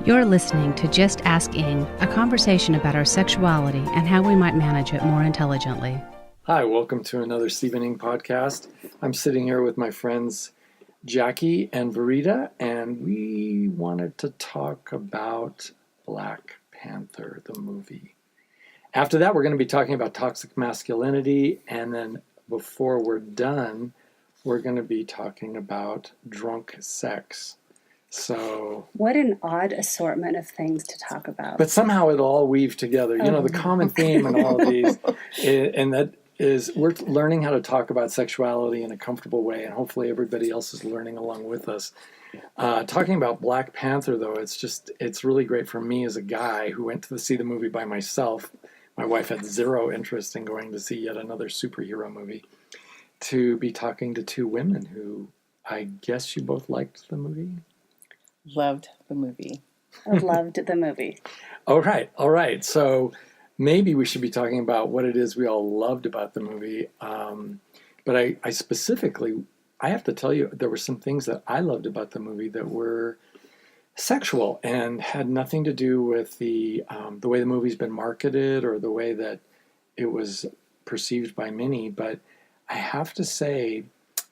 You're listening to Just AskING, a conversation about our sexuality and how we might manage it more intelligently. Hi, welcome to another Stevening podcast. I'm sitting here with my friends Jackie and Verita, and we wanted to talk about Black Panther, the movie. After that, we're going to be talking about toxic masculinity, and then before we're done, we're going to be talking about drunk sex. So, what an odd assortment of things to talk about. But somehow it'll all weave together. You know, the common theme in all of these, and that is we're learning how to talk about sexuality in a comfortable way, and hopefully everybody else is learning along with us. Talking about Black Panther, though, it's really great for me as a guy who went to see the movie by myself. My wife had zero interest in going to see yet another superhero movie, to be talking to two women who I guess you both liked the movie? Loved the movie. Loved the movie. All right. So maybe we should be talking about what it is we all loved about the movie. But I specifically, I have to tell you, there were some things that I loved about the movie that were sexual and had nothing to do with the way the movie's been marketed or the way that it was perceived by many. But I have to say,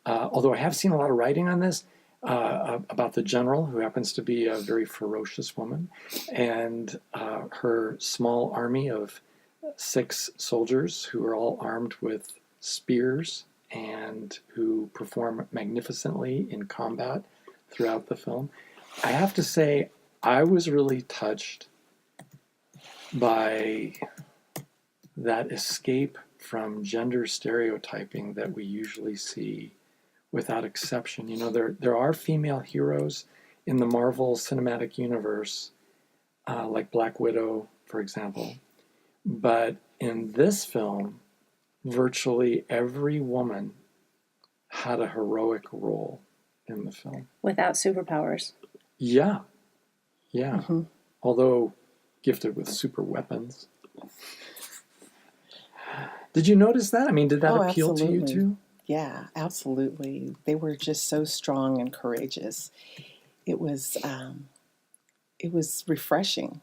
although I have seen a lot of writing on this, about the general, who happens to be a very ferocious woman, and her small army of 6 soldiers who are all armed with spears and who perform magnificently in combat throughout the film. I have to say, I was really touched by that escape from gender stereotyping that we usually see without exception. You know, there are female heroes in the Marvel Cinematic Universe, like Black Widow, for example. But in this film, virtually every woman had a heroic role in the film. Without superpowers. Yeah. Mm-hmm. Although gifted with super weapons. Did you notice that? I mean, did that appeal to you too? Yeah, absolutely. They were just so strong and courageous. It was refreshing.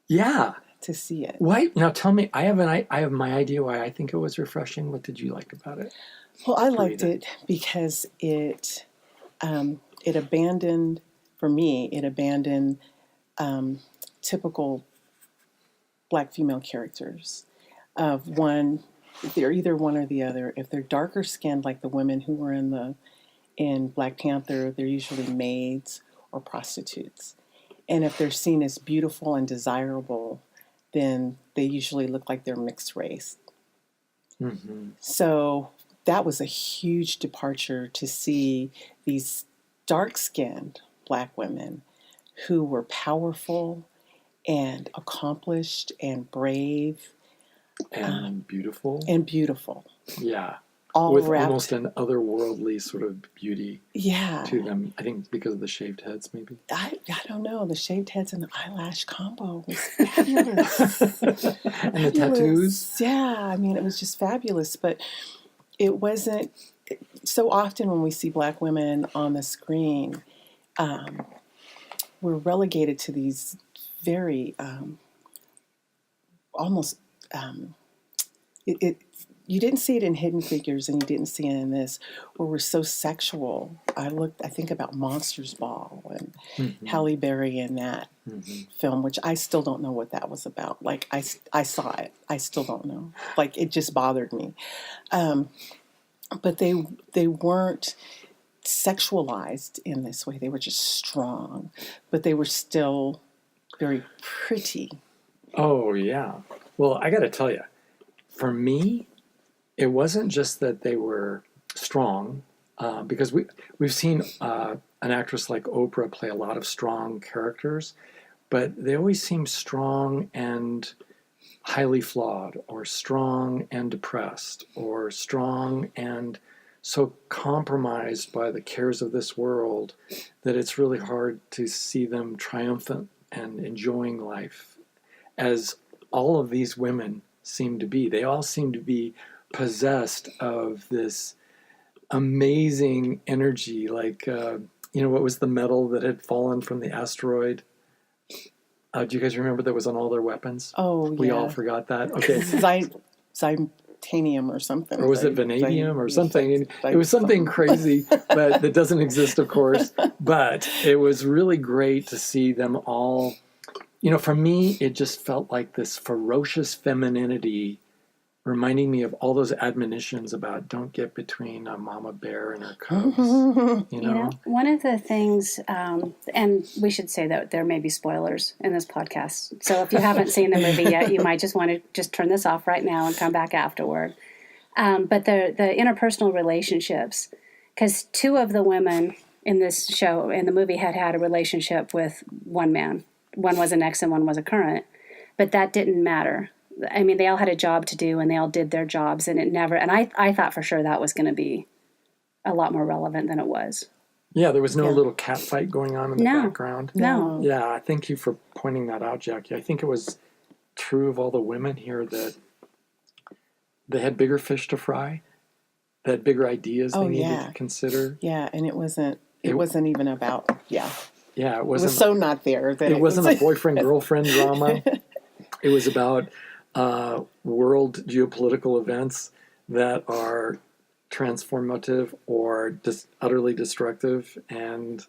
Yeah, to see it. Why? Now tell me. I have my idea why I think it was refreshing. What did you like about it? Well, I liked it because it abandoned, for me, typical Black female characters of one. They're either one or the other. If they're darker skinned, like the women who were in Black Panther, they're usually maids or prostitutes. And if they're seen as beautiful and desirable, then they usually look like they're mixed race. Mm-hmm. So that was a huge departure to see these dark skinned Black women who were powerful and accomplished and brave. And beautiful. Yeah. With almost an otherworldly sort of beauty to them. I think because of the shaved heads, maybe. I don't know. The shaved heads and the eyelash combo was fabulous. And the tattoos. Yeah, I mean, it was just fabulous. But it wasn't... So often when we see Black women on the screen, we're relegated to these very almost... you didn't see it in Hidden Figures, and you didn't see it in this, where we're so sexual. I think about Monsters Ball and Halle Berry in that film, which I still don't know what that was about. Like, I saw it. I still don't know. Like, it just bothered me. But they weren't sexualized in this way. They were just strong, but they were still very pretty. Oh, yeah. Well, I got to tell you, for me, it wasn't just that they were strong, because we've seen an actress like Oprah play a lot of strong characters, but they always seem strong and highly flawed, or strong and depressed, or strong and so compromised by the cares of this world that it's really hard to see them triumphant and enjoying life, as all of these women seem to be. They all seem to be possessed of this amazing energy, like, what was the metal that had fallen from the asteroid? Do you guys remember that was on all their weapons? Oh, We yeah. all forgot that. Okay. Zitanium or something. Or was it vanadium or something? Like It was something crazy, but that doesn't exist, of course. But it was really great to see them all. For me, it just felt like this ferocious femininity, reminding me of all those admonitions about don't get between a mama bear and her cubs. One of the things, and we should say that there may be spoilers in this podcast. So if you haven't seen the movie yet, you might just want to just turn this off right now and come back afterward. But the interpersonal relationships, because two of the women in this show, in the movie, had a relationship with one man. One was an ex and one was a current. But that didn't matter. I mean, they all had a job to do and they all did their jobs, and I thought for sure that was going to be a lot more relevant than it was. Yeah, there was no little cat fight going on in the background. No. Yeah, thank you for pointing that out, Jackie. I think it was true of all the women here that they had bigger fish to fry. They had bigger ideas they needed to consider. Yeah, and it wasn't even about, Yeah, it was so not there. That it wasn't a boyfriend-girlfriend drama. It was about world geopolitical events that are transformative or just utterly destructive, and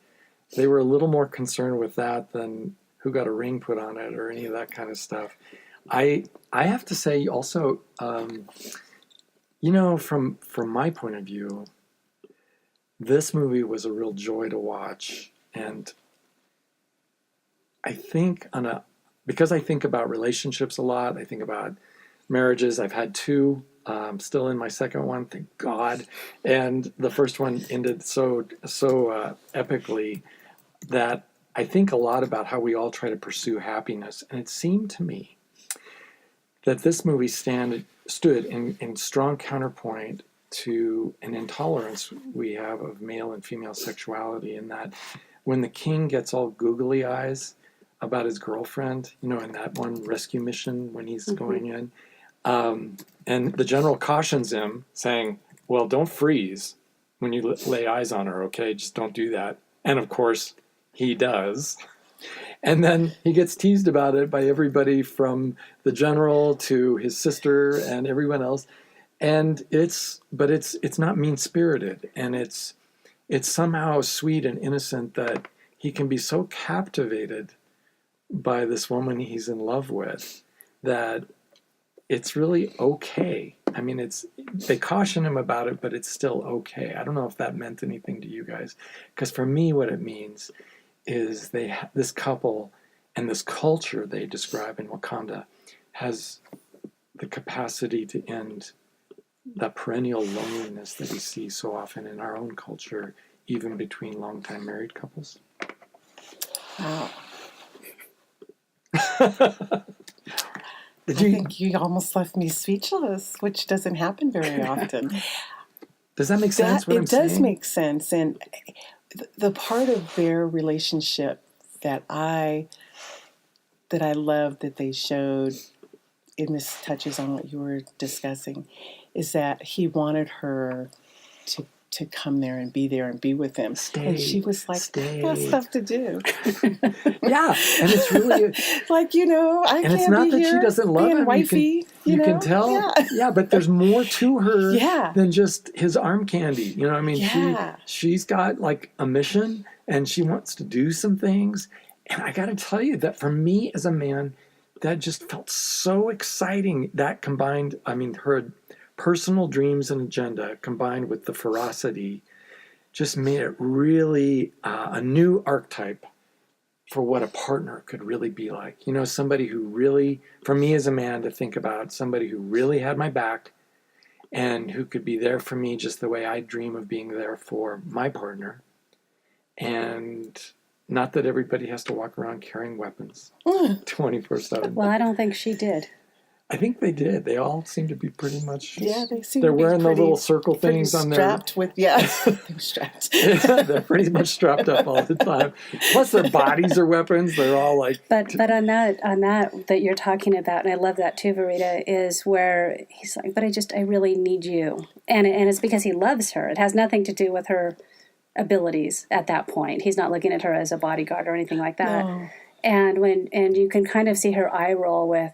they were a little more concerned with that than who got a ring put on it or any of that kind of stuff. I have to say also, from my point of view, this movie was a real joy to watch, and I think because I think about relationships a lot, I think about marriages. I've had two. Still in my second one, thank God. And the first one ended so epically that I think a lot about how we all try to pursue happiness. And it seemed to me that this movie stood in strong counterpoint to an intolerance we have of male and female sexuality, in that when the king gets all googly eyes about his girlfriend, in that one rescue mission when he's going in, and the general cautions him, saying, well, don't freeze when you lay eyes on her, okay? Just don't do that. And of course, he does. And then he gets teased about it by everybody from the general to his sister and everyone else. And it's not mean-spirited. And it's somehow sweet and innocent that he can be so captivated by this woman he's in love with that it's really okay. I mean, they caution him about it, but it's still okay. I don't know if that meant anything to you guys, because for me, what it means is this couple and this culture they describe in Wakanda has the capacity to end that perennial loneliness that we see so often in our own culture, even between long-time married couples. Wow. I think you almost left me speechless, which doesn't happen very often. Does that make sense? It does make sense. And the part of their relationship that I love that they showed, and this touches on what you were discussing, is that he wanted her to come there and be with him. And she was like, I got stuff to do. Yeah, and it's really like, I and can't it's not be that here she doesn't love being him. Wifey, you can tell. Yeah, but there's more to her than just his arm candy. I mean, she's got like a mission and she wants to do some things. And I got to tell you that for me as a man, that just felt so exciting. That combined, I mean, her personal dreams and agenda combined with the ferocity just made it really a new archetype for what a partner could really be like. Somebody who really, for me as a man, to think about somebody who really had my back and who could be there for me just the way I dream of being there for my partner. And not that everybody has to walk around carrying weapons 24/7. Well, I don't think she did. I think they did. They all seem to be pretty much. Yeah, they seem. They're to be wearing those little circle things on their. Strapped with they're strapped. They're pretty much strapped up all the time. Plus, their bodies are weapons. They're all like. But on that you're talking about, and I love that too, Verita, is where he's like, but I really need you, and it's because he loves her. It has nothing to do with her abilities at that point. He's not looking at her as a bodyguard or anything like that. No. And you can kind of see her eye roll with,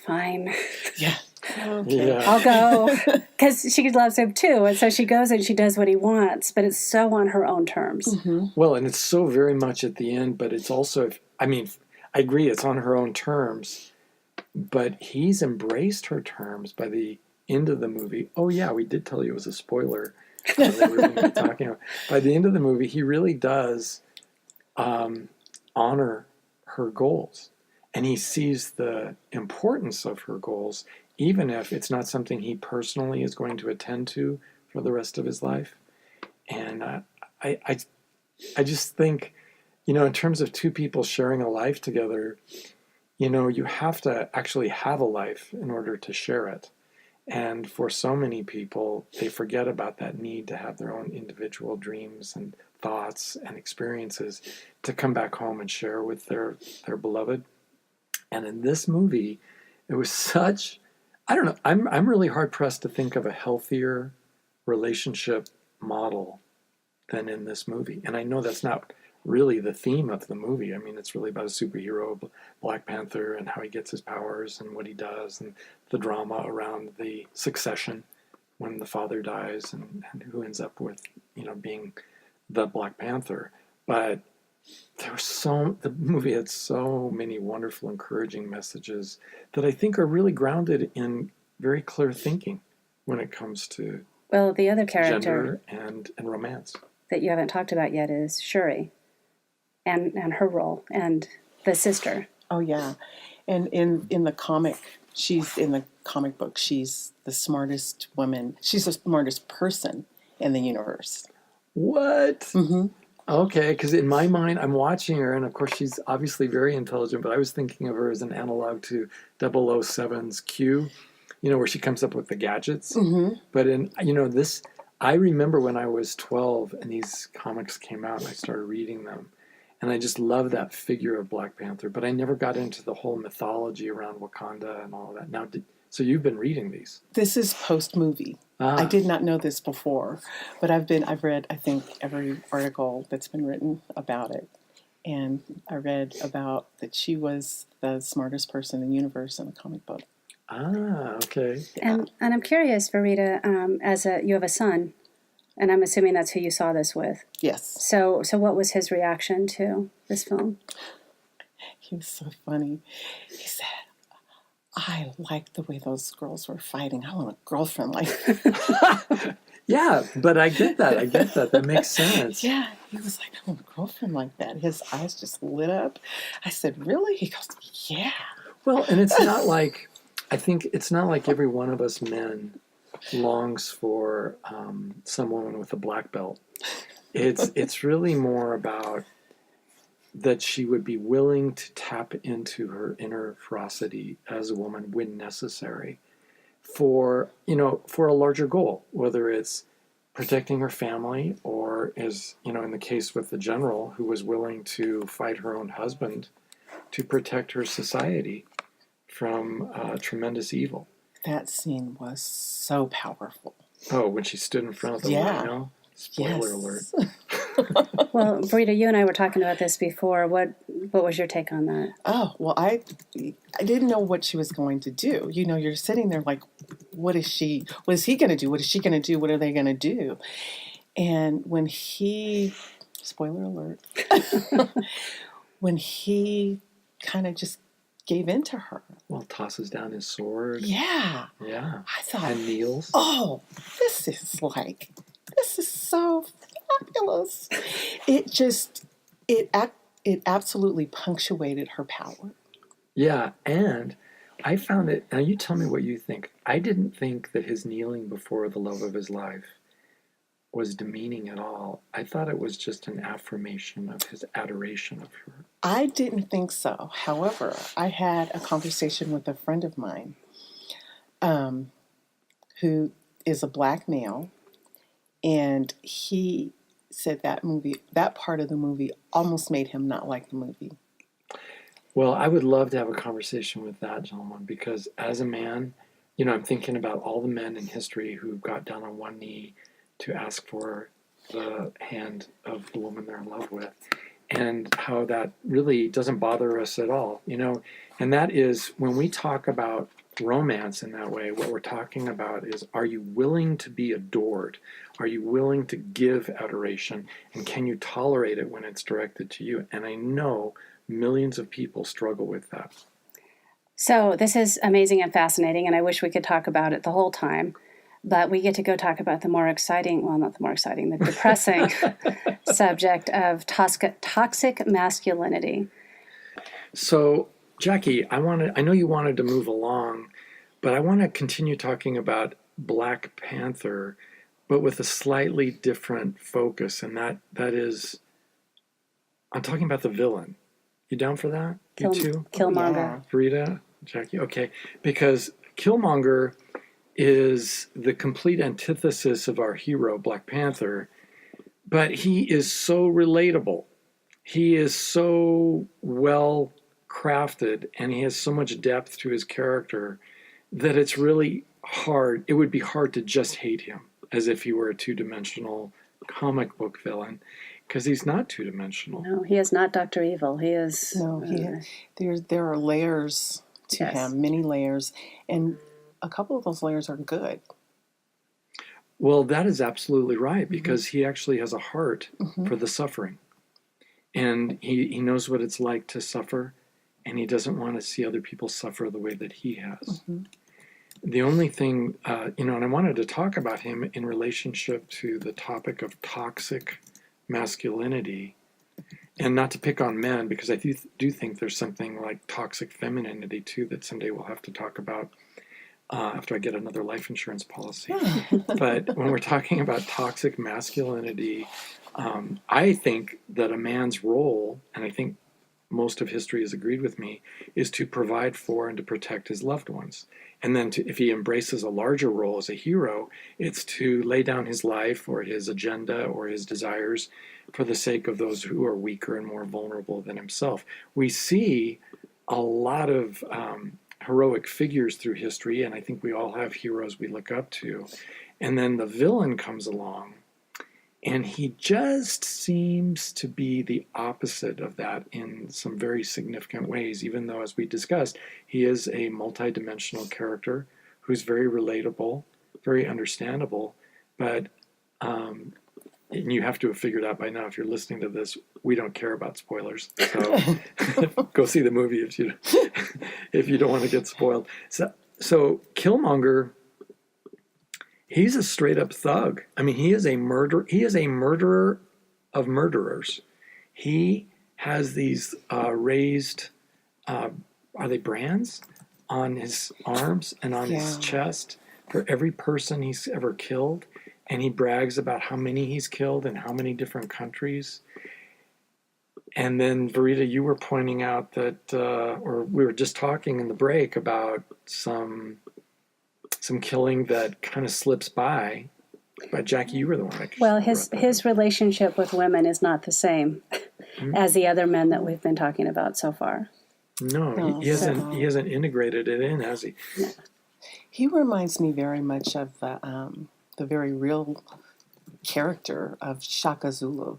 fine, Yeah. Okay. Yeah. I'll go, because she loves him too, and so she goes and she does what he wants, but it's so on her own terms. Mm-hmm. Well, and it's so very much at the end, but it's also, I mean, I agree, it's on her own terms, but he's embraced her terms by the end of the movie. Oh, yeah, we did tell you it was a spoiler that we were going to be talking about. By the end of the movie, he really does honor her goals, and he sees the importance of her goals, even if it's not something he personally is going to attend to for the rest of his life. And I just think, in terms of two people sharing a life together, you have to actually have a life in order to share it. And for so many people, they forget about that need to have their own individual dreams and thoughts and experiences to come back home and share with their beloved. And in this movie, it was such, I don't know, I'm really hard pressed to think of a healthier relationship model than in this movie. And I know that's not really the theme of the movie. I mean, it's really about a superhero, Black Panther, and how he gets his powers and what he does, and the drama around the succession when the father dies, and who ends up with, being the Black Panther. But the movie had so many wonderful, encouraging messages that I think are really grounded in very clear thinking when it comes to The other character gender and romance that you haven't talked about yet is Shuri, and her role, and the sister. Oh yeah, and in the comic, she's in the comic book. She's the smartest woman. She's the smartest person in the universe. What? Mm-hmm. Okay, because in my mind, I'm watching her, and of course, she's obviously very intelligent, but I was thinking of her as an analog to 007's Q, where she comes up with the gadgets. Mm-hmm. But this, I remember when I was 12 and these comics came out and I started reading them, and I just loved that figure of Black Panther, but I never got into the whole mythology around Wakanda and all of that. Now, so you've been reading these? This is post-movie. I did not know this before, but I've read, I think, every article that's been written about it. And I read about that she was the smartest person in the universe in a comic book. Okay. And I'm curious, Verita, you have a son, and I'm assuming that's who you saw this with. Yes. So what was his reaction to this film? He was so funny. He said, I like the way those girls were fighting. I want a girlfriend like that. Yeah, but I get that. That makes sense. Yeah. He was like, I want a girlfriend like that. His eyes just lit up. I said, really? He goes, yeah. Well, and it's not like, I think it's not like every one of us men longs for some woman with a black belt. It's really more about that she would be willing to tap into her inner ferocity as a woman when necessary for a larger goal, whether it's protecting her family or, as in the case with the general who was willing to fight her own husband to protect her society from tremendous evil. That scene was so powerful. Oh, when she stood in front of the rhino. Spoiler alert. Well, Verita, you and I were talking about this before. What was your take on that? Oh, well, I didn't know what she was going to do. You're sitting there like, what is he going to do? What is she going to do? What are they going to do? And when he, spoiler alert, when he kind of just gave in to her. Well, tosses down his sword. Yeah. Yeah. I thought, and kneels. Oh, this is so fabulous. It absolutely punctuated her power. Yeah, and I found it, now you tell me what you think. I didn't think that his kneeling before the love of his life was demeaning at all. I thought it was just an affirmation of his adoration of her. I didn't think so. However, I had a conversation with a friend of mine who is a black male, and he said that part of the movie almost made him not like the movie. Well, I would love to have a conversation with that gentleman, because as a man, I'm thinking about all the men in history who got down on one knee to ask for the hand of the woman they're in love with. and how that really doesn't bother us at all, and that is when we talk about romance in that way, what we're talking about is, are you willing to be adored? Are you willing to give adoration? And can you tolerate it when it's directed to you? And I know millions of people struggle with that. So this is amazing and fascinating, and I wish we could talk about it the whole time. But we get to go talk about the more exciting, well, not the more exciting, the depressing subject of toxic masculinity. So, Jackie, I know you wanted to move along, but I want to continue talking about Black Panther, but with a slightly different focus, and that is, I'm talking about the villain. You down for that? You too? Killmonger. Yeah. Verita, Jackie? Okay. Because Killmonger is the complete antithesis of our hero, Black Panther, but he is so relatable. He is so well crafted, and he has so much depth to his character that it's really hard. It would be hard to just hate him as if he were a two-dimensional comic book villain, because he's not two-dimensional. No, he is not Dr. Evil. He is... No, there are layers to him, many layers, and a couple of those layers are good. Well, that is absolutely right, because he actually has a heart for the suffering. And he knows what it's like to suffer, and he doesn't want to see other people suffer the way that he has. The only thing, and I wanted to talk about him in relationship to the topic of toxic masculinity, and not to pick on men, because I do think there's something like toxic femininity too that someday we'll have to talk about after I get another life insurance policy. But when we're talking about toxic masculinity, I think that a man's role, and I think most of history has agreed with me, is to provide for and to protect his loved ones. And then if he embraces a larger role as a hero, it's to lay down his life or his agenda or his desires for the sake of those who are weaker and more vulnerable than himself. We see a lot of heroic figures through history, and I think we all have heroes we look up to. And then the villain comes along, and he just seems to be the opposite of that in some very significant ways, even though, as we discussed, he is a multidimensional character who's very relatable, very understandable. But and you have to have figured out by now, if you're listening to this, we don't care about spoilers. So go see the movie if you don't want to get spoiled. So Killmonger, he's a straight up thug. I mean, he is a murderer of murderers. He has these raised, are they brands, on his arms and on his chest for every person he's ever killed. And he brags about how many he's killed in how many different countries. And then, Verita, you were pointing out that, or we were just talking in the break about some killing that kind of slips by. But Jackie, you were the one that... Well, his relationship with women is not the same as the other men that we've been talking about so far. No, he hasn't integrated it in, has he? No. He reminds me very much of the very real character of Shaka Zulu,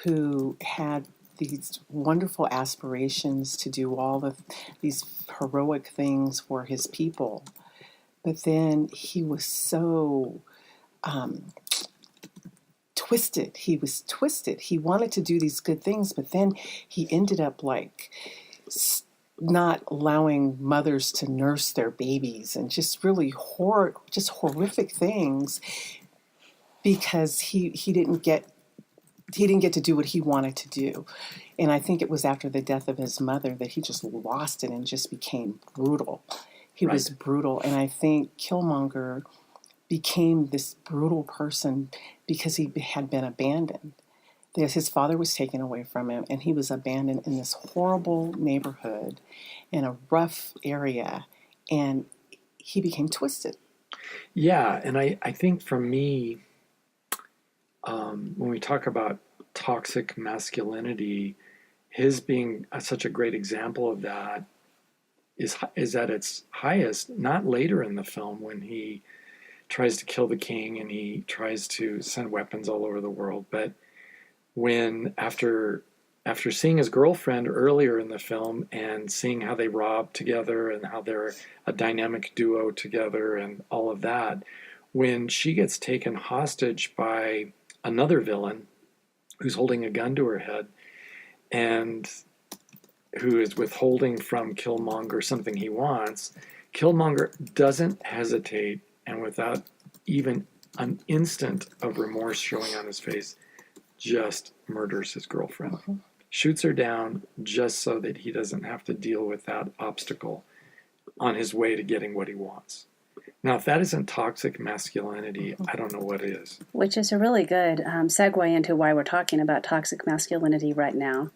who had these wonderful aspirations to do all these heroic things for his people. But then he was so twisted. He was twisted. He wanted to do these good things, but then he ended up like not allowing mothers to nurse their babies and just really horrific things because he didn't get to do what he wanted to do. And I think it was after the death of his mother that he just lost it and just became brutal. He was brutal. And I think Killmonger became this brutal person because he had been abandoned. His father was taken away from him, and he was abandoned in this horrible neighborhood in a rough area, and he became twisted. Yeah, and I think for me, when we talk about toxic masculinity, his being such a great example of that is at its highest, not later in the film when he tries to kill the king and he tries to send weapons all over the world, but when after after seeing his girlfriend earlier in the film and seeing how they rob together and how they're a dynamic duo together and all of that, when she gets taken hostage by another villain who's holding a gun to her head and who is withholding from Killmonger something he wants, Killmonger doesn't hesitate, and without even an instant of remorse showing on his face, just murders his girlfriend. Shoots her down just so that he doesn't have to deal with that obstacle on his way to getting what he wants. Now, if that isn't toxic masculinity, I don't know what is. Which is a really good segue into why we're talking about toxic masculinity right now.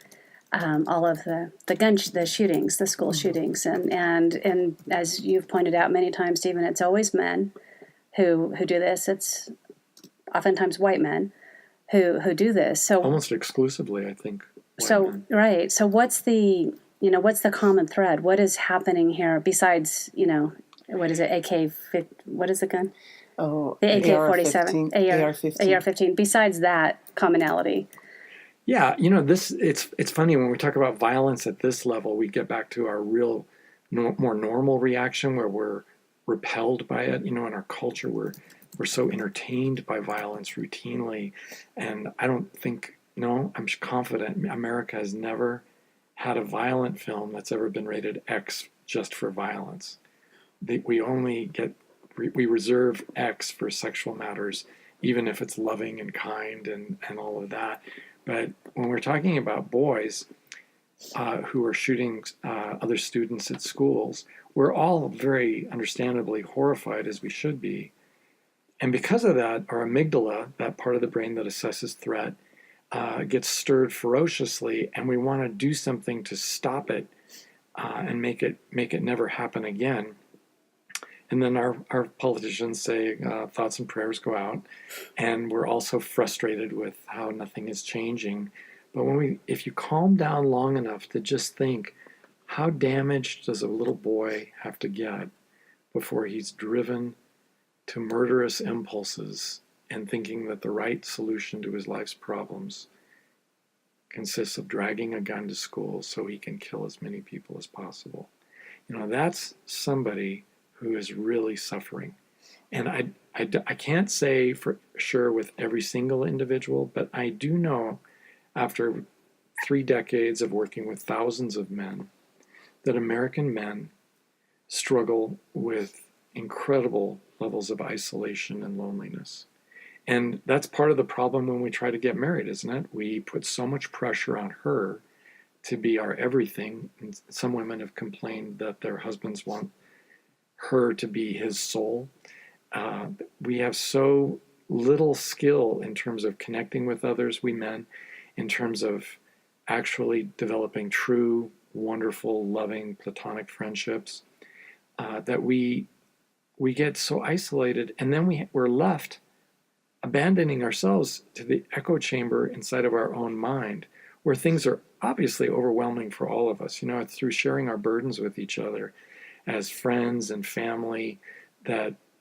All of the shootings, the school shootings, and as you've pointed out many times, Stephen, it's always men who do this. It's oftentimes white men who do this. So almost exclusively, I think. So right. So what's the common thread? What is happening here besides what is it? What is the gun? Oh, the AK-47, AR-15. Besides that commonality. Yeah, it's funny when we talk about violence at this level, we get back to our real, more normal reaction where we're repelled by it. In our culture, we're so entertained by violence routinely, and I don't think. No, I'm confident America has never had a violent film that's ever been rated X just for violence. We reserve X for sexual matters, even if it's loving and kind and all of that. But when we're talking about boys who are shooting other students at schools, we're all very understandably horrified, as we should be. And because of that, our amygdala, that part of the brain that assesses threat, gets stirred ferociously, and we want to do something to stop it and make it never happen again. And then our politicians say thoughts and prayers go out, and we're also frustrated with how nothing is changing. But if you calm down long enough to just think, how damaged does a little boy have to get before he's driven to murderous impulses and thinking that the right solution to his life's problems consists of dragging a gun to school so he can kill as many people as possible. That's somebody who is really suffering. And I can't say for sure with every single individual, but I do know after 3 decades of working with thousands of men that American men struggle with incredible levels of isolation and loneliness. And that's part of the problem when we try to get married, isn't it? We put so much pressure on her to be our everything. And some women have complained that their husbands want her to be his soul. We have so little skill in terms of connecting with others, we men, in terms of actually developing true, wonderful, loving, platonic friendships, that we get so isolated, and then we're left abandoning ourselves to the echo chamber inside of our own mind, where things are obviously overwhelming for all of us. It's through sharing our burdens with each other as friends and family,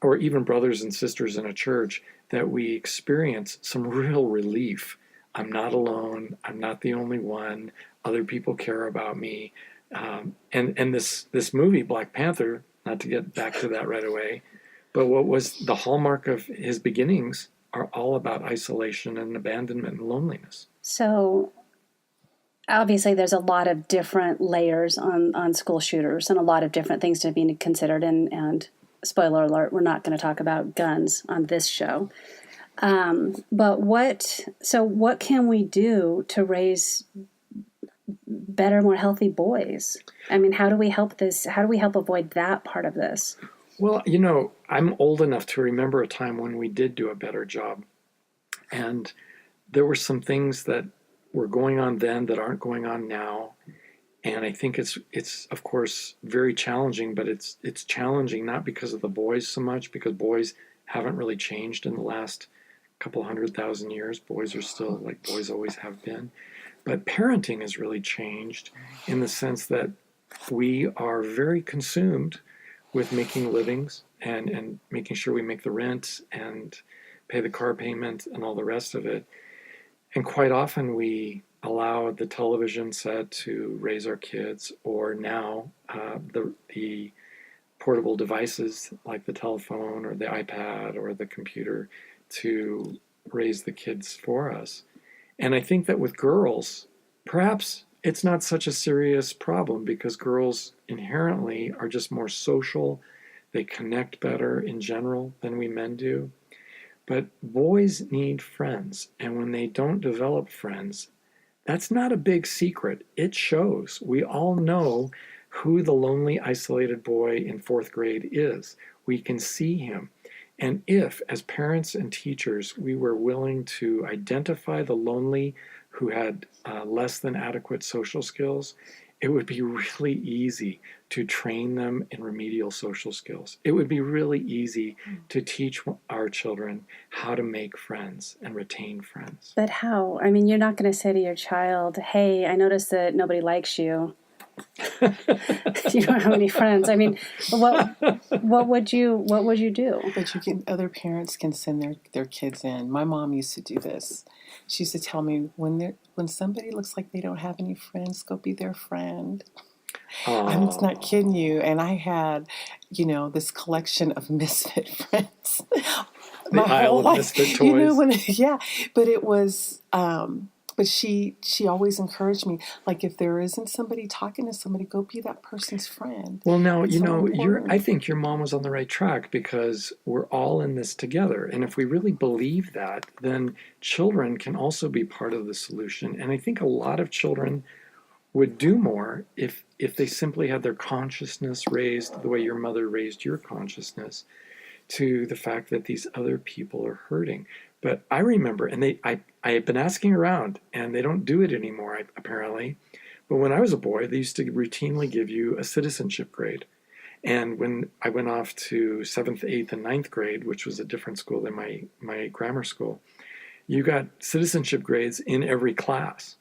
or even brothers and sisters in a church, that we experience some real relief. I'm not alone. I'm not the only one. Other people care about me. And this movie, Black Panther, not to get back to that right away, but what was the hallmark of his beginnings are all about isolation and abandonment and loneliness. So obviously there's a lot of different layers on school shooters and a lot of different things to be considered. And spoiler alert, we're not going to talk about guns on this show. But what can we do to raise better, more healthy boys? I mean, how do we help this? How do we help avoid that part of this? Well, I'm old enough to remember a time when we did do a better job. And there were some things that were going on then that aren't going on now. And I think it's of course very challenging, but it's challenging not because of the boys so much, because boys haven't really changed in the last couple 100,000 years. Boys are still like boys always have been. But parenting has really changed in the sense that we are very consumed with making livings and making sure we make the rent and pay the car payment and all the rest of it. And quite often we allow the television set to raise our kids, or now the portable devices like the telephone or the iPad or the computer to raise the kids for us. And I think that with girls, perhaps it's not such a serious problem because girls inherently are just more social. They connect better in general than we men do. But boys need friends. And when they don't develop friends, that's not a big secret. It shows. We all know who the lonely, isolated boy in fourth grade is. We can see him. And if, as parents and teachers, we were willing to identify the lonely who had less than adequate social skills, it would be really easy to train them in remedial social skills. It would be really easy to teach our children how to make friends and retain friends. But how? I mean, you're not going to say to your child, "Hey, I noticed that nobody likes you. You don't have any friends." I mean, what would you do? But other parents can send their kids in. My mom used to do this. She used to tell me, when somebody looks like they don't have any friends, go be their friend. I'm just not kidding you. And I had, this collection of misfit friends. The aisle of misfit toys. But it was. But she always encouraged me, like, if there isn't somebody talking to somebody, go be that person's friend. Well, now, I think your mom was on the right track because we're all in this together. And if we really believe that, then children can also be part of the solution. And I think a lot of children would do more if they simply had their consciousness raised the way your mother raised your consciousness to the fact that these other people are hurting. But I remember, and I have been asking around, and they don't do it anymore, apparently. But when I was a boy, they used to routinely give you a citizenship grade. And when I went off to 7th, 8th, and 9th grade, which was a different school than my grammar school, you got citizenship grades in every class.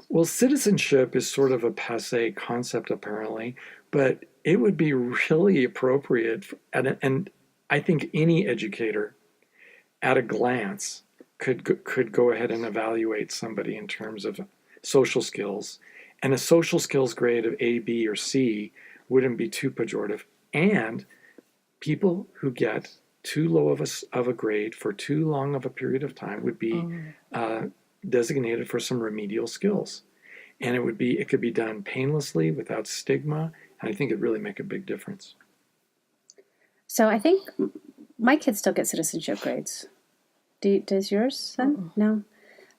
Well, citizenship is sort of a passé concept, apparently, but it would be really appropriate, and I think any educator at a glance could go ahead and evaluate somebody in terms of social skills. And a social skills grade of A, B, or C wouldn't be too pejorative. And people who get too low of a grade for too long of a period of time would be designated for some remedial skills. And it could be done painlessly without stigma. And I think it'd really make a big difference. So I think my kids still get citizenship grades. Does yours, son? No.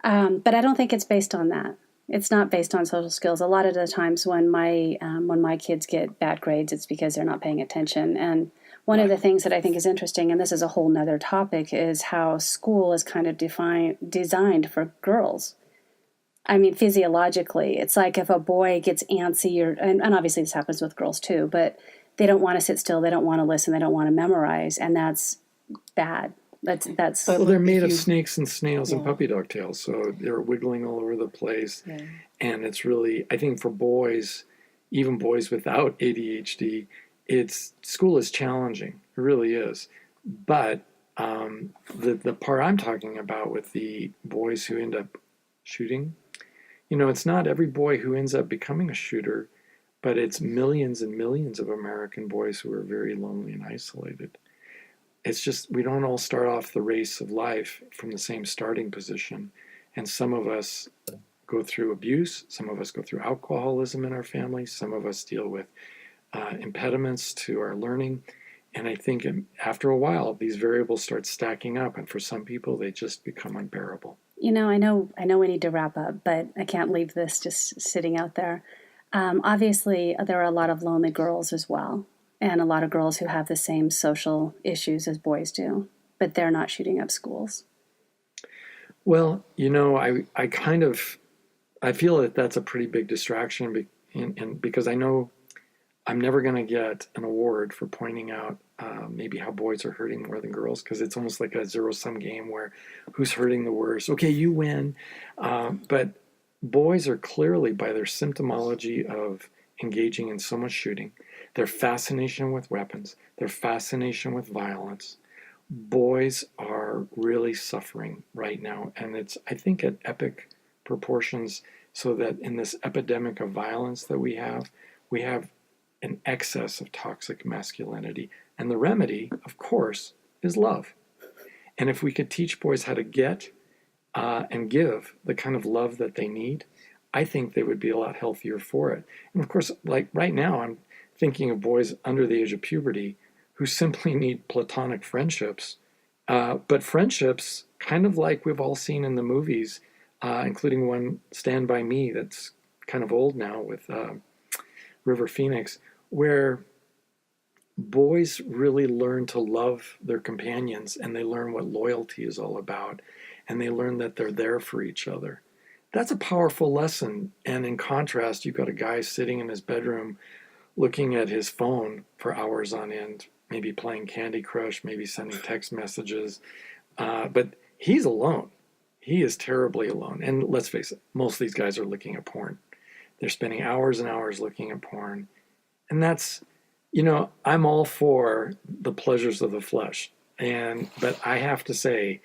But I don't think it's based on that. It's not based on social skills. A lot of the times when my kids get bad grades, it's because they're not paying attention. And one of the things that I think is interesting, and this is a whole nother topic, is how school is kind of designed for girls. I mean, physiologically, it's like if a boy gets antsy, and obviously this happens with girls too, but they don't want to sit still, they don't want to listen, they don't want to memorize, and that's bad. That's. Well, they're made of snakes and snails and puppy dog tails, so they're wiggling all over the place. Yeah. And it's really, I think for boys, even boys without ADHD, school is challenging. It really is. But the part I'm talking about with the boys who end up shooting, it's not every boy who ends up becoming a shooter, but it's millions and millions of American boys who are very lonely and isolated. It's just, we don't all start off the race of life from the same starting position. And some of us go through abuse. Some of us go through alcoholism in our families. Some of us deal with impediments to our learning. And I think after a while, these variables start stacking up. And for some people, they just become unbearable. I know we need to wrap up, but I can't leave this just sitting out there. Obviously, there are a lot of lonely girls as well. And a lot of girls who have the same social issues as boys do, but they're not shooting up schools. Well, I feel that that's a pretty big distraction, and because I know I'm never going to get an award for pointing out maybe how boys are hurting more than girls, because it's almost like a zero-sum game where who's hurting the worst. Okay, you win. But boys are clearly, by their symptomology of engaging in so much shooting, their fascination with weapons, their fascination with violence, boys are really suffering right now. And it's, I think, at epic proportions so that in this epidemic of violence that we have an excess of toxic masculinity. And the remedy, of course, is love. And if we could teach boys how to get and give the kind of love that they need, I think they would be a lot healthier for it. And of course, like right now, I'm thinking of boys under the age of puberty who simply need platonic friendships, but friendships kind of like we've all seen in the movies, including one, Stand By Me, that's kind of old now with River Phoenix, where boys really learn to love their companions, and they learn what loyalty is all about, and they learn that they're there for each other. That's a powerful lesson. And in contrast, you've got a guy sitting in his bedroom looking at his phone for hours on end, maybe playing Candy Crush, maybe sending text messages, but he's alone. He is terribly alone. And let's face it, most of these guys are looking at porn. They're spending hours and hours looking at porn. And that's, I'm all for the pleasures of the flesh. But I have to say,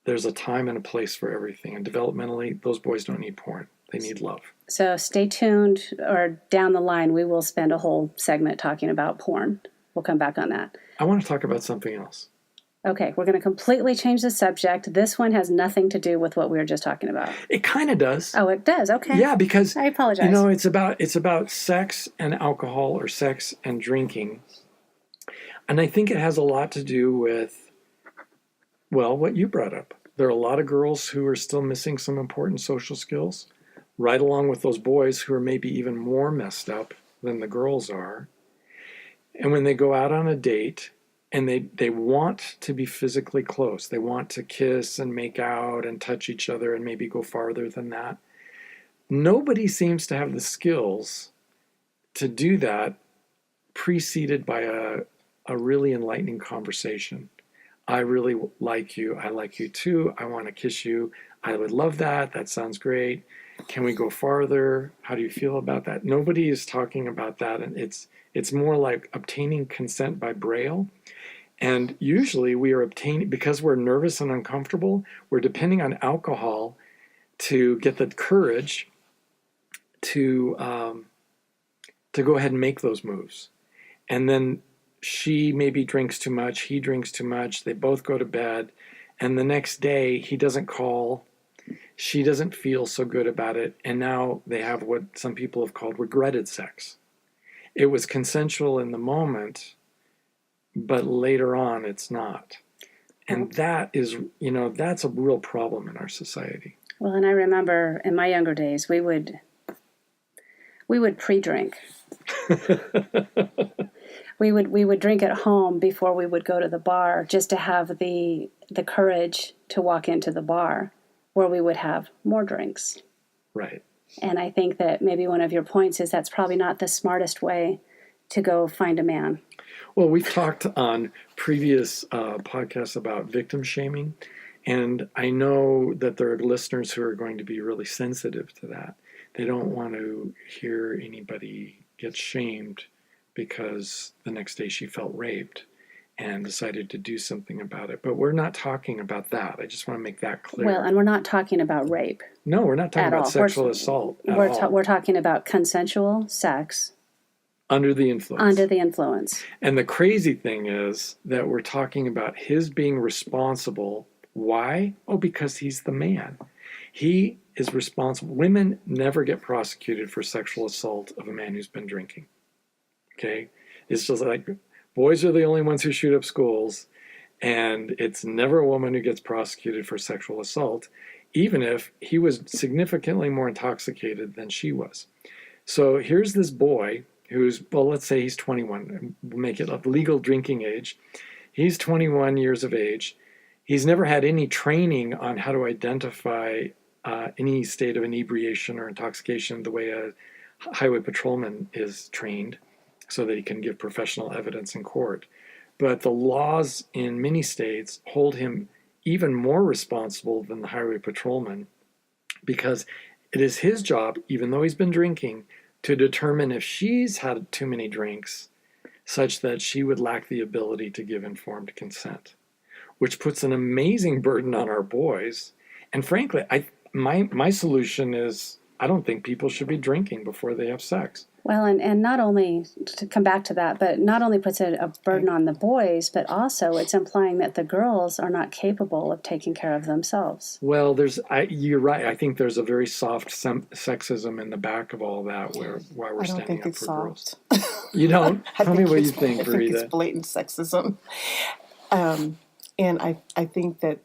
there's a time and a place for everything. And developmentally, those boys don't need porn. They need love. So stay tuned, or down the line, we will spend a whole segment talking about porn. We'll come back on that. I want to talk about something else. Okay, we're going to completely change the subject. This one has nothing to do with what we were just talking about. It kind of does. Oh, it does. Okay. Yeah, because I apologize. It's about sex and alcohol, or sex and drinking. And I think it has a lot to do with, well, what you brought up. There are a lot of girls who are still missing some important social skills, right along with those boys who are maybe even more messed up than the girls are. And when they go out on a date, and they want to be physically close, they want to kiss and make out and touch each other and maybe go farther than that, nobody seems to have the skills to do that preceded by a really enlightening conversation. I really like you. I like you too. I want to kiss you. I would love that. That sounds great. Can we go farther? How do you feel about that? Nobody is talking about that. And it's more like obtaining consent by braille. And usually we are obtaining, because we're nervous and uncomfortable, we're depending on alcohol to get the courage to go ahead and make those moves. And then she maybe drinks too much, he drinks too much, they both go to bed, and the next day he doesn't call, she doesn't feel so good about it, and now they have what some people have called regretted sex. It was consensual in the moment, but later on it's not. And that is, that's a real problem in our society. Well, and I remember in my younger days, we would pre-drink. We would drink at home before we would go to the bar, just to have the courage to walk into the bar where we would have more drinks. Right. And I think that maybe one of your points is that's probably not the smartest way to go find a man. Well, we've talked on previous podcasts about victim shaming, and I know that there are listeners who are going to be really sensitive to that. They don't want to hear anybody get shamed because the next day she felt raped and decided to do something about it. But we're not talking about that. I just want to make that clear. Well, and we're not talking about rape. No, we're not talking about sexual assault at all. We're talking about consensual sex. Under the influence. Under the influence. And the crazy thing is that we're talking about his being responsible. Why? Oh, because he's the man. He is responsible. Women never get prosecuted for sexual assault of a man who's been drinking. Okay? It's just like boys are the only ones who shoot up schools, and it's never a woman who gets prosecuted for sexual assault, even if he was significantly more intoxicated than she was. So here's this boy who's, well, let's say he's 21, make it a legal drinking age. He's 21 years of age. He's never had any training on how to identify any state of inebriation or intoxication the way a highway patrolman is trained, so that he can give professional evidence in court. But the laws in many states hold him even more responsible than the highway patrolman, because it is his job, even though he's been drinking, to determine if she's had too many drinks such that she would lack the ability to give informed consent, which puts an amazing burden on our boys. And frankly, my solution is I don't think people should be drinking before they have sex. Well, and not only, to come back to that, but not only puts a burden on the boys, but also it's implying that the girls are not capable of taking care of themselves. Well, you're right. I think there's a very soft sexism in the back of all that why we're standing up for girls. You don't? Tell me what you think, Verita. I think it's blatant sexism. And I think that,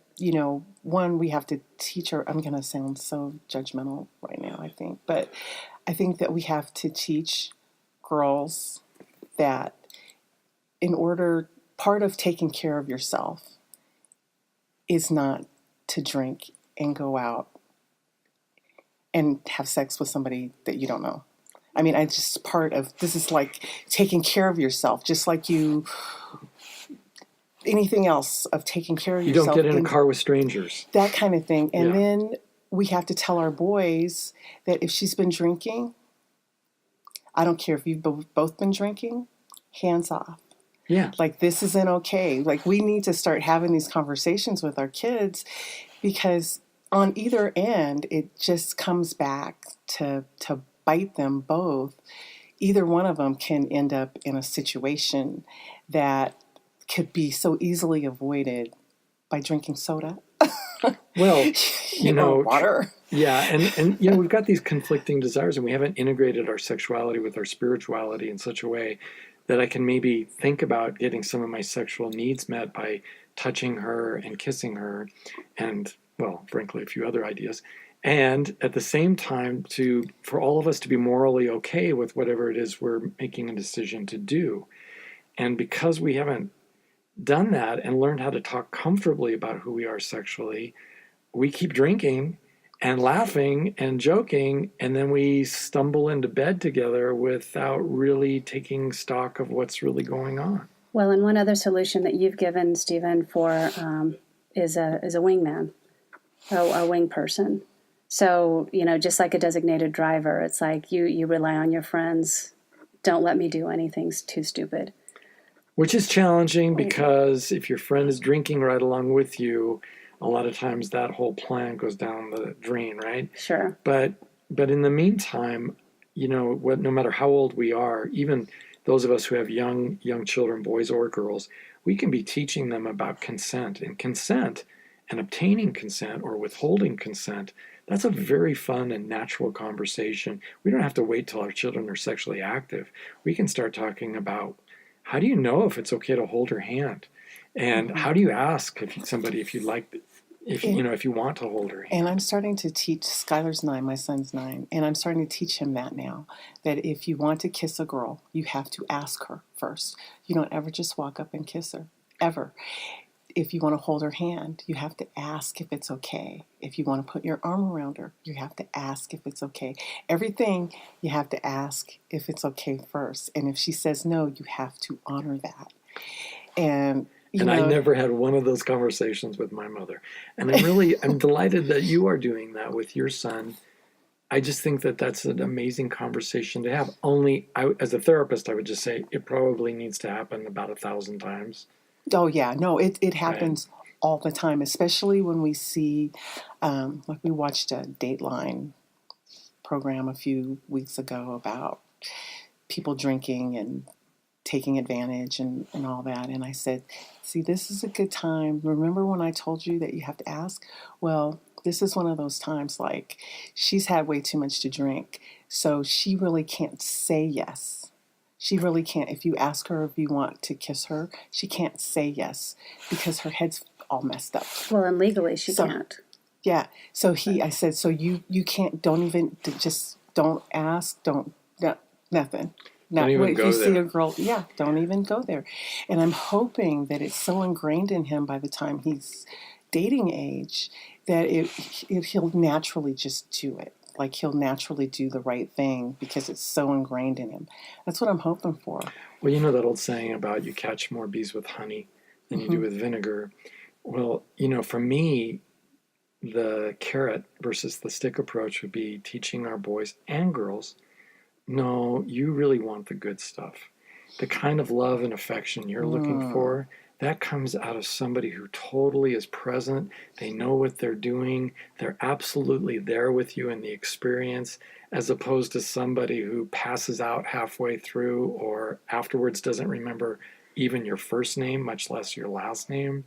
one, we have to teach her. I'm going to sound so judgmental right now, I think. But I think that we have to teach girls that part of taking care of yourself is not to drink and go out and have sex with somebody that you don't know. I mean, this is like taking care of yourself, just like anything else of taking care of yourself. You don't get in a car with strangers. That kind of thing. And then we have to tell our boys that if she's been drinking, I don't care if you've both been drinking, hands off. Yeah. Like, this isn't okay. Like, we need to start having these conversations with our kids, because on either end, it just comes back to bite them both. Either one of them can end up in a situation that could be so easily avoided by drinking soda. Well, water. Yeah, and we've got these conflicting desires, and we haven't integrated our sexuality with our spirituality in such a way that I can maybe think about getting some of my sexual needs met by touching her and kissing her, and, well, frankly, a few other ideas. And at the same time, for all of us to be morally okay with whatever it is we're making a decision to do. And because we haven't done that and learned how to talk comfortably about who we are sexually, we keep drinking and laughing and joking, and then we stumble into bed together without really taking stock of what's really going on. Well, and one other solution that you've given, Stephen, for is a wingman, a wing person. So, just like a designated driver, it's like you rely on your friends. Don't let me do anything too stupid. Which is challenging, because if your friend is drinking right along with you, a lot of times that whole plan goes down the drain, right? Sure. But in the meantime, no matter how old we are, even those of us who have young children, boys or girls, we can be teaching them about consent. And consent and obtaining consent or withholding consent, that's a very fun and natural conversation. We don't have to wait till our children are sexually active. We can start talking about, how do you know if it's okay to hold her hand? And how do you ask if you want to hold her hand? And I'm starting to teach, Skylar's 9, my son's 9, and I'm starting to teach him that now, that if you want to kiss a girl, you have to ask her first. You don't ever just walk up and kiss her, ever. If you want to hold her hand, you have to ask if it's okay. If you want to put your arm around her, you have to ask if it's okay. Everything, you have to ask if it's okay first. And if she says no, you have to honor that. And I never had one of those conversations with my mother. And I'm delighted that you are doing that with your son. I just think that that's an amazing conversation to have. As a therapist, I would just say it probably needs to happen about 1,000 times. Oh, yeah. No, it happens all the time, especially when we see, like we watched a Dateline program a few weeks ago about people drinking and taking advantage and all that. And I said, see, this is a good time. Remember when I told you that you have to ask? Well, this is one of those times, like, she's had way too much to drink, so she really can't say yes. She really can't. If you ask her if you want to kiss her, she can't say yes because her head's all messed up. Well, and legally she can't. Yeah. So I said, so you can't, don't ask, nothing. Don't even go there. If you see a girl, don't even go there. And I'm hoping that it's so ingrained in him by the time he's dating age that he'll naturally just do it. Like, he'll naturally do the right thing because it's so ingrained in him. That's what I'm hoping for. Well, you know that old saying about you catch more bees with honey than you do with vinegar. Well, for me, the carrot versus the stick approach would be teaching our boys and girls, no, you really want the good stuff. The kind of love and affection you're looking for, that comes out of somebody who totally is present. They know what they're doing. They're absolutely there with you in the experience, as opposed to somebody who passes out halfway through or afterwards doesn't remember even your first name, much less your last name.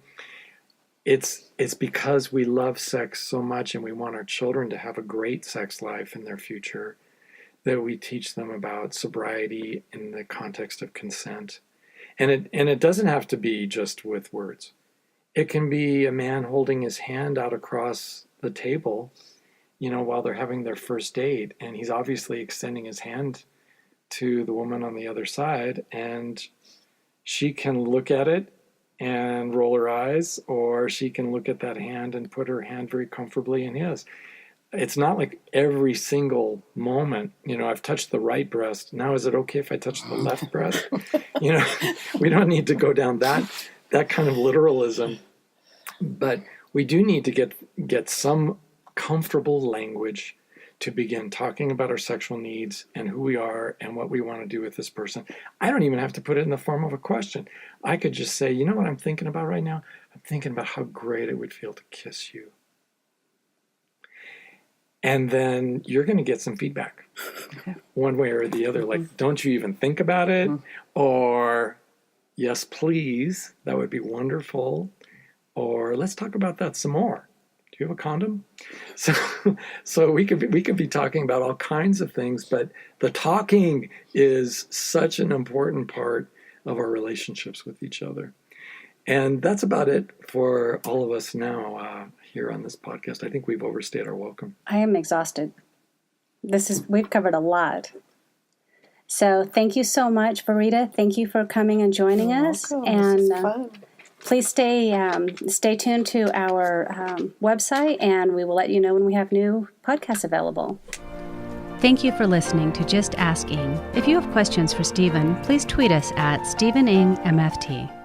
It's because we love sex so much and we want our children to have a great sex life in their future that we teach them about sobriety in the context of consent. And it doesn't have to be just with words. It can be a man holding his hand out across the table, while they're having their first date, and he's obviously extending his hand to the woman on the other side, and she can look at it and roll her eyes, or she can look at that hand and put her hand very comfortably in his. It's not like every single moment, I've touched the right breast. Now, is it okay if I touch the left breast? We don't need to go down that kind of literalism, but we do need to get some comfortable language to begin talking about our sexual needs and who we are and what we want to do with this person. I don't even have to put it in the form of a question. I could just say, you know what I'm thinking about right now? I'm thinking about how great it would feel to kiss you. And then you're going to get some feedback one way or the other. Like, don't you even think about it? Or, yes, please, that would be wonderful. Or, let's talk about that some more. Do you have a condom? So we could be talking about all kinds of things, but the talking is such an important part of our relationships with each other. And that's about it for all of us now here on this podcast. I think we've overstayed our welcome. I am exhausted. We've covered a lot. So thank you so much, Verita. Thank you for coming and joining us. Welcome. And this is fun. Please stay tuned to our website, and we will let you know when we have new podcasts available. Thank you for listening to Just AskING. If you have questions for Stephen, please tweet us at StephenIngMFT.